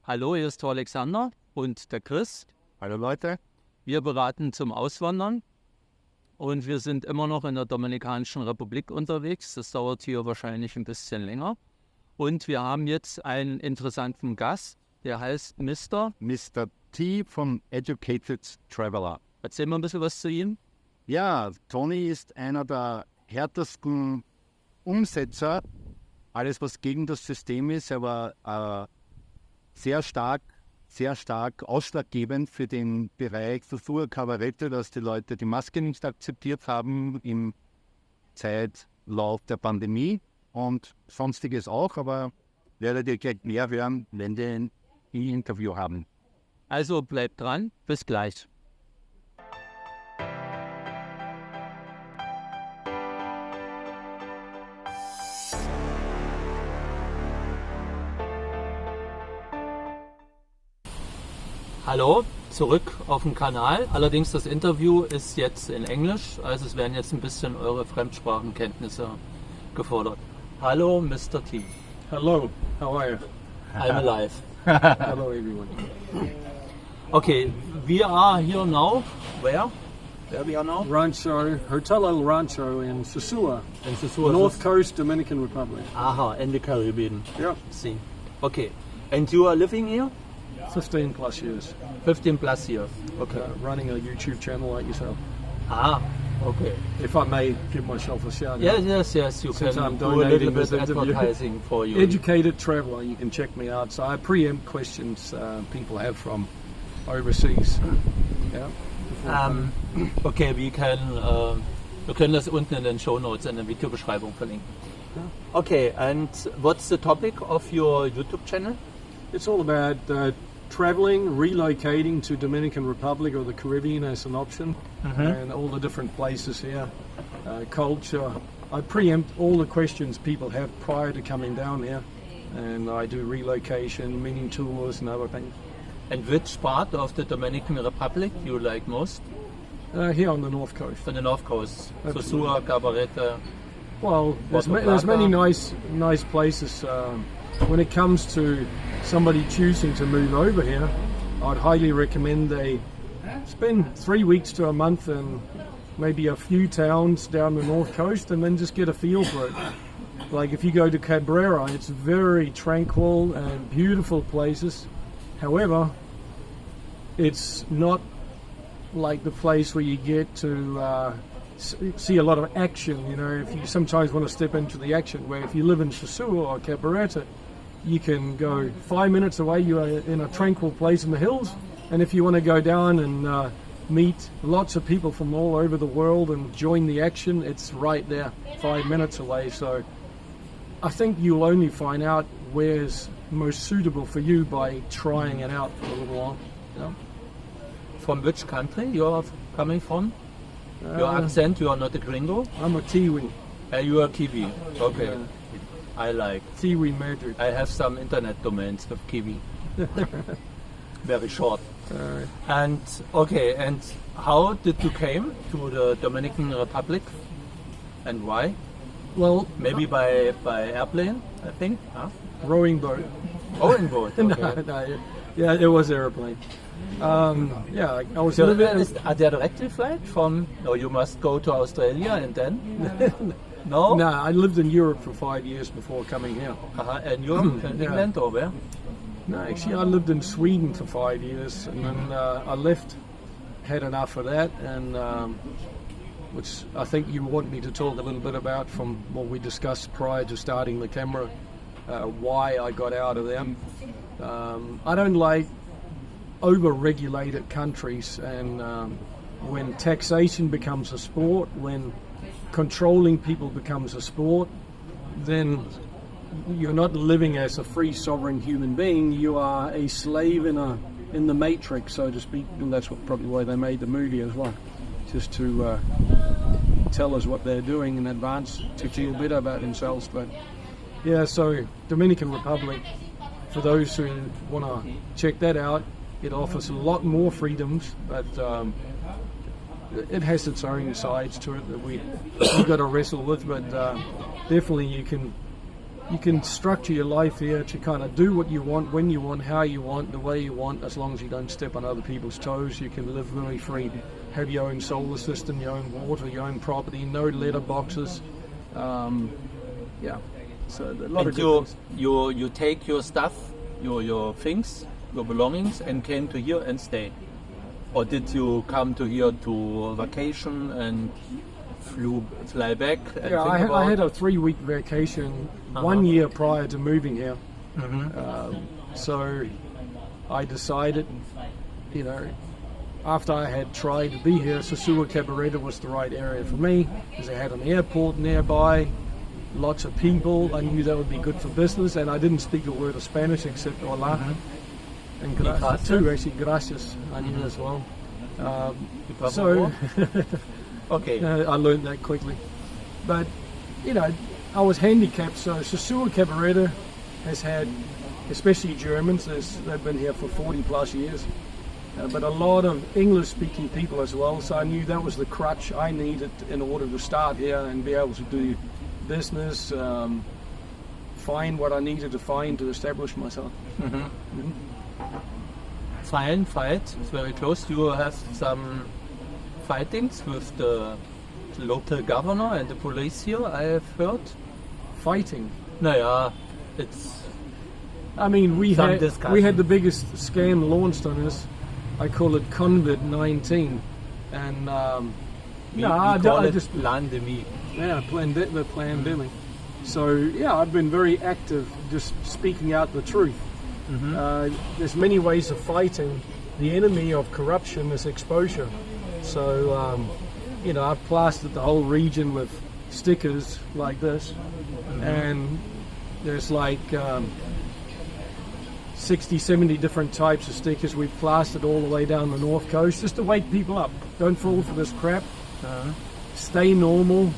Hallo, hier ist der Alexander und der Chris. Hallo Leute. Wir beraten zum Auswandern und wir sind immer noch in der Dominikanischen Republik unterwegs. Das dauert hier wahrscheinlich ein bisschen länger. Und wir haben jetzt einen interessanten Gast, der heißt Mr. T vom Educated Traveler. Erzähl mal ein bisschen was zu ihm. Ja, Tony ist einer der härtesten Umsetzer. Alles, was gegen das System ist, er war sehr stark ausschlaggebend für den Bereich Sosua Kabarette, dass die Leute die Maske nicht akzeptiert haben im Zeitlauf der Pandemie und sonstiges auch, aber werdet ihr gleich mehr hören, wenn wir ein Interview haben. Also bleibt dran, bis gleich. Hallo, zurück auf dem Kanal. Allerdings das Interview ist jetzt in Englisch, also es werden jetzt ein bisschen eure Fremdsprachenkenntnisse gefordert. Hallo, Mr. T. Hello, how are you? I'm alive. Hello everyone. Okay, we are here now. Where we are now? Rancho, Hotel El Rancho in Sosua, In Sosua. North Coast, Dominican Republic. Aha, in the Caribbean. Yeah, See. Okay, and you are living here? 15 plus years. 15 plus years. Okay. Running a YouTube channel like yourself. Ah, okay. If I may give myself a shout out. Yes, you Since can I'm do a little donating bit this interview. advertising for you. Educated Traveler, you can check me out. So I preempt questions people have from overseas. Yeah. Okay, wir können das unten in den Shownotes in der Videobeschreibung verlinken. Okay, and what's the topic of your YouTube channel? It's all about traveling, relocating to Dominican Republic or the Caribbean as an option, and all the different places here, culture. I preempt all the questions people have prior to coming down here, and I do relocation, mini tours and other things. And which part of the Dominican Republic you like most? Here on the North Coast. On the North Coast, Absolutely. Sosua, Cabarete. Well, there's Plata. many nice places. When it comes to somebody choosing to move over here, I'd highly recommend they spend 3 weeks to a month in maybe a few towns down the North Coast and then just get a feel for it. Like if you go to Cabrera, it's very tranquil and beautiful places. However, it's not like the place where you get to see a lot of action. You know, if you sometimes want to step into the action, where if you live in Sosua or Cabarete, you can go 5 minutes away, you are in a tranquil place in the hills, and if you want to go down and meet lots of people from all over the world and join the action, it's right there, 5 minutes away. So I think you'll only find out where's most suitable for you by trying it out for a little while. You know? From which country you are coming from? Your accent, you are not a gringo? I'm a Tiwi. You are Kiwi. Okay. Yeah. I like. Tiwi Madrid. I have some internet domains with Kiwi. Very short. And okay, and how did you came to the Dominican Republic and why? Well, Maybe by airplane, I think. Huh? rowing boat. Rowing boat. Okay. No, yeah, it was airplane. Yeah, I was So living. are there direct flight from? No, you must go to Australia and then. No. No, I lived in Europe for 5 years before coming here. And you're in Yeah. England or where? No, actually, I lived in Sweden for 5 years, and then I left, had enough of that, and which I think you want me to talk a little bit about from what we discussed prior to starting the camera, why I got out of them. I don't like over-regulated countries, and when taxation becomes a sport, when controlling people becomes a sport, then you're not living as a free sovereign human being. You are a slave in the matrix, so to speak, and that's probably why they made the movie as well, just to tell us what they're doing in advance to feel better about themselves. But yeah, so Dominican Republic, for those who want to check that out, it offers a lot more freedoms, but it has its own sides to it that we got to wrestle with. But definitely you can you can structure your life here to kind of do what you want, when you want, how you want, the way you want, as long as you don't step on other people's toes. You can live very free, have your own solar system, your own water, your own property, no letter boxes. Yeah, so a lot of good things. You take your stuff, your things, your belongings, and came to here and stay, or did you come to here to vacation and fly back? And Yeah, I had a 3-week vacation 1 year prior to moving here. So I decided, after I had tried to be here, Sosua was the right area for me, because I had an airport nearby, lots of people. I knew that would be good for business, and I didn't speak a word of Spanish except hola. And gracias too, actually, gracias I knew as well. So okay, I learned that quickly. But, I was handicapped, so Sosua has had, especially Germans, they've been here for 40 plus years, but a lot of English-speaking people as well, so I knew that was the crutch I needed in order to start here and be able to do business, find what I needed to find to establish myself. Freiheit is very close. You have some fightings with the local governor and the police here, I have heard. Fighting? Naja, it's... I mean, we had discussion. the biggest scam launched on us. I call it COVID-19, and we call it pandemic. Yeah, the pandemic. So yeah, I've been very active, just speaking out the truth. There's many ways of fighting. The enemy of corruption is exposure. So I've plastered the whole region with stickers like this, and there's like 60, 70 different types of stickers we've plastered all the way down the north coast, just to wake people up. Don't fall for this crap. Stay normal.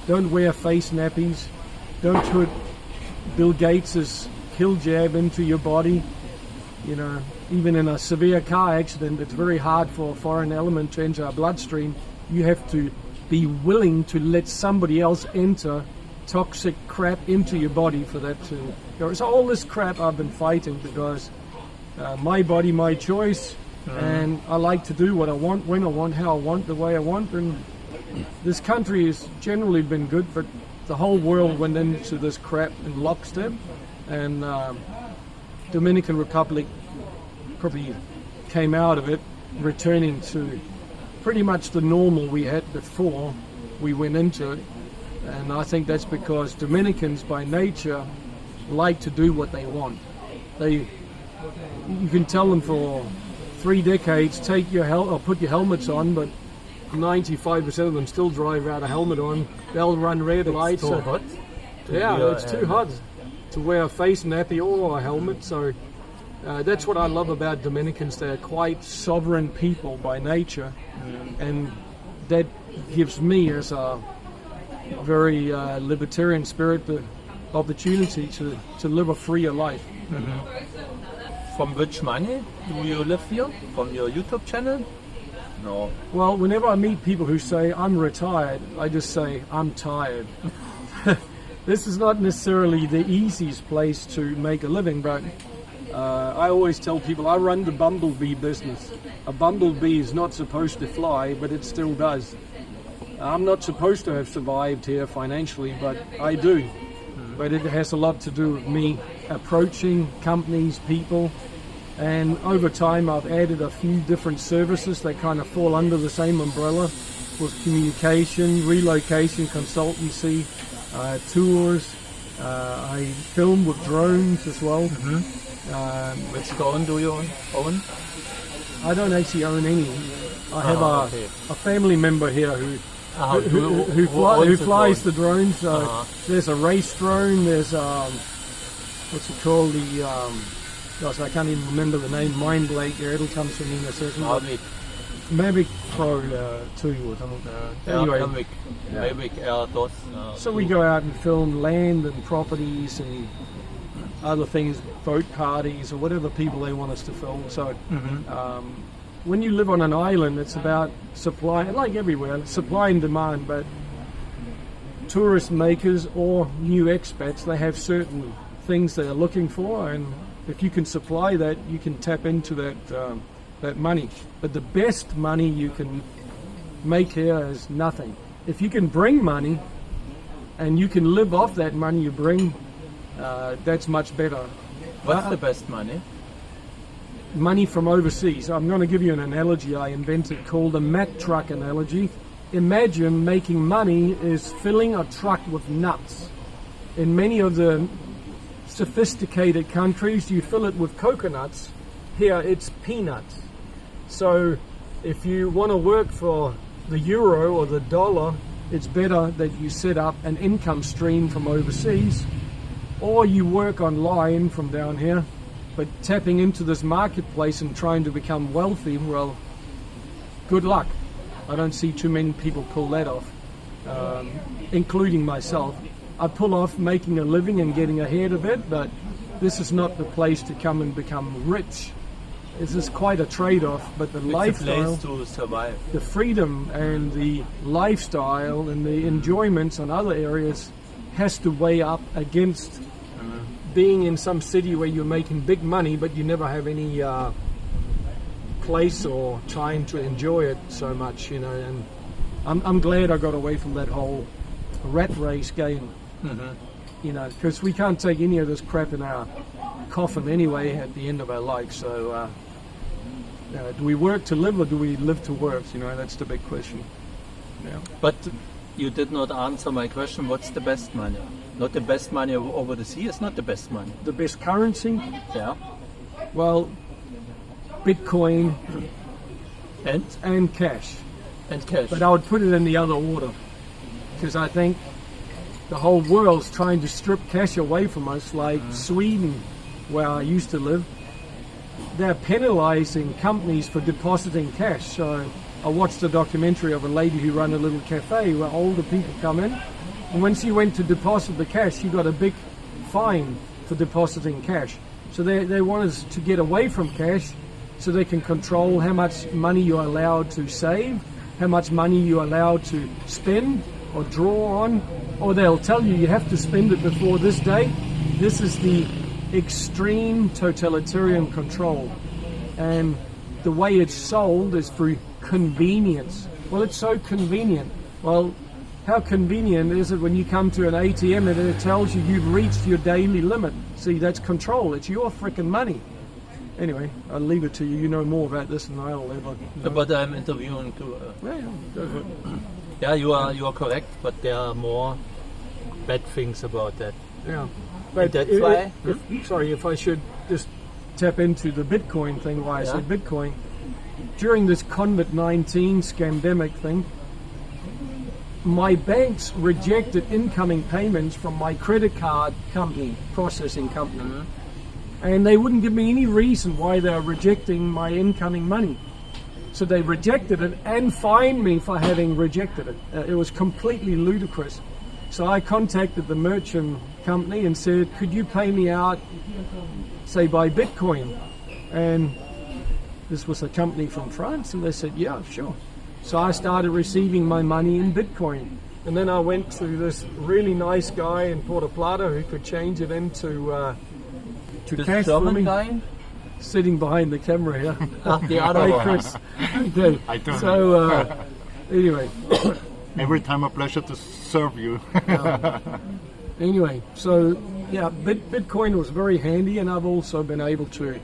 Don't wear face nappies. Don't put Bill Gates's kill jab into your body. Even in a severe car accident, it's very hard for a foreign element to enter our bloodstream. You have to be willing to let somebody else enter toxic crap into your body for that to go. So all this crap I've been fighting, because my body, my choice, and I like to do what I want, when I want, how I want, the way I want. And this country has generally been good, but the whole world went into this crap in lockstep, and Dominican Republic probably came out of it returning to pretty much the normal we had before we went into it. And I think that's because Dominicans by nature like to do what they want. You can tell them for 3 decades, take your put your helmets on, but 95% of them still drive without a helmet on. They'll run red lights. It's too hot. It's too hot to wear a face nappy or a helmet. So that's what I love about Dominicans. They're quite sovereign people by nature, and that gives me, as a very libertarian spirit, the opportunity to live a freer life. From which money do you live here? From your YouTube channel? No. Well, whenever I meet people who say I'm retired, I just say I'm tired. This is not necessarily the easiest place to make a living, but I always tell people I run the bumblebee business. A bumblebee is not supposed to fly, but it still does. I'm not supposed to have survived here financially, but I do. But it has a lot to do with me approaching companies, people, and over time I've added a few different services that kind of fall under the same umbrella, with communication, relocation, consultancy, tours. I film with drones as well. Which drone do you own? I don't actually own any. I have a family member here who flies the drones. There's a race drone. There's what's it called? Gosh, I can't even remember the name. Mind blank. It'll come to me in a second. Mavic Pro 2 or something. Anyway, Mavic Air DOS. So we go out and film land and properties and other things, boat parties or whatever people they want us to film. So when you live on an island, it's about supply, like everywhere, supply and demand. But tourist makers or new expats, they have certain things they're looking for, and if you can supply that, you can tap into that money. But the best money you can make here is nothing. If you can bring money and you can live off that money you bring, that's much better. What's the best money? Money from overseas. I'm going to give you an analogy I invented called the Mack truck analogy. Imagine making money is filling a truck with nuts. In many of the sophisticated countries, you fill it with coconuts. Here it's peanuts. So if you want to work for the euro or the dollar, it's better that you set up an income stream from overseas, or you work online from down here. But tapping into this marketplace and trying to become wealthy, well, good luck. I don't see too many people pull that off, including myself. I pull off making a living and getting ahead of it, but this is not the place to come and become rich. This is quite a trade-off, but the lifestyle, it's a place to survive. The freedom and the lifestyle and the enjoyments on other areas has to weigh up against being in some city where you're making big money, but you never have any place or time to enjoy it so much, you know. And I'm glad I got away from that whole rat race game, you know, because we can't take any of this crap in our coffin anyway at the end of our life. So do we work to live or do we live to work? You know, that's the big question. Yeah. But you did not answer my question. What's the best money? Not the best money over the sea is not the best money. The best currency? Yeah. Well, Bitcoin and cash. And cash. But I would put it in the other order, because I think the whole world's trying to strip cash away from us, like Sweden, where I used to live. They're penalizing companies for depositing cash. So I watched a documentary of a lady who ran a little cafe where older people come in, and when she went to deposit the cash, she got a big fine for depositing cash. So they want us to get away from cash so they can control how much money you're allowed to save, how much money you're allowed to spend or draw on, or they'll tell you you have to spend it before this date. This is the extreme totalitarian control, and the way it's sold is through convenience. Well, it's so convenient. Well, how convenient is it when you come to an ATM and it tells you you've reached your daily limit? See, that's control. It's your freaking money. Anyway, I'll leave it to you. You know more about this than I'll ever know. But I'm interviewing too. Yeah, go for it. Yeah, you are correct, but there are more bad things about that. Yeah. And that's why. If I should just tap into the Bitcoin thing, why I said Bitcoin. During this COVID-19 scamdemic thing, my banks rejected incoming payments from my credit card company, processing company. And they wouldn't give me any reason why they were rejecting my incoming money. So they rejected it and fined me for having rejected it. It was completely ludicrous. So I contacted the merchant company and said, could you pay me out, say, by Bitcoin? And this was a company from France, and they said, yeah, sure. So I started receiving my money in Bitcoin. And then I went to this really nice guy in Puerto Plata who could change it into to cash for me. Guy? Sitting behind the camera here. The other one. Chris. Okay. I don't So anyway. Every time a pleasure to serve you. Anyway, so yeah, Bitcoin was very handy, and I've also been able to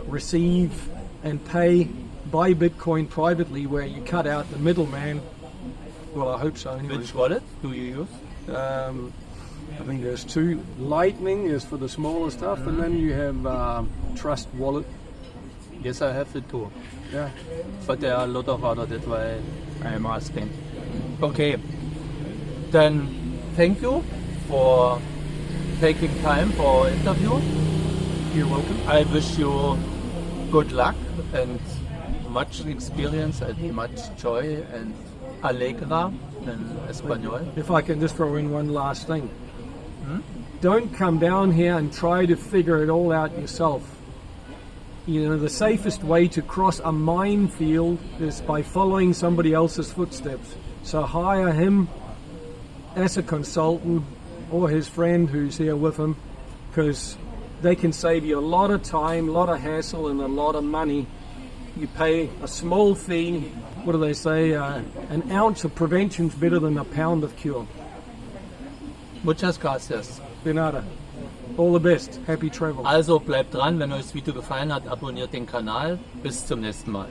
receive and pay by Bitcoin privately, where you cut out the middleman. Well, I hope so. Anyway. Which wallet do you use? I think there's two. Lightning is for the smaller stuff, and then you have Trust Wallet. Yes, I have it too. Yeah. But there are a lot of other, that's why I am asking. Okay, then thank you for taking time for our interview. You're welcome. I wish you good luck and much experience and much joy and alegría in Espanol. If I can just throw in one last thing. Don't come down here and try to figure it all out yourself. You know, the safest way to cross a minefield is by following somebody else's footsteps. So hire him as a consultant or his friend who's here with him, because they can save you a lot of time, a lot of hassle, and a lot of money. You pay a small fee. What do they say? An ounce of prevention is better than a pound of cure. Muchas gracias. De nada. All the best. Happy travel. Also bleibt dran, wenn euch das Video gefallen hat, abonniert den Kanal. Bis zum nächsten Mal.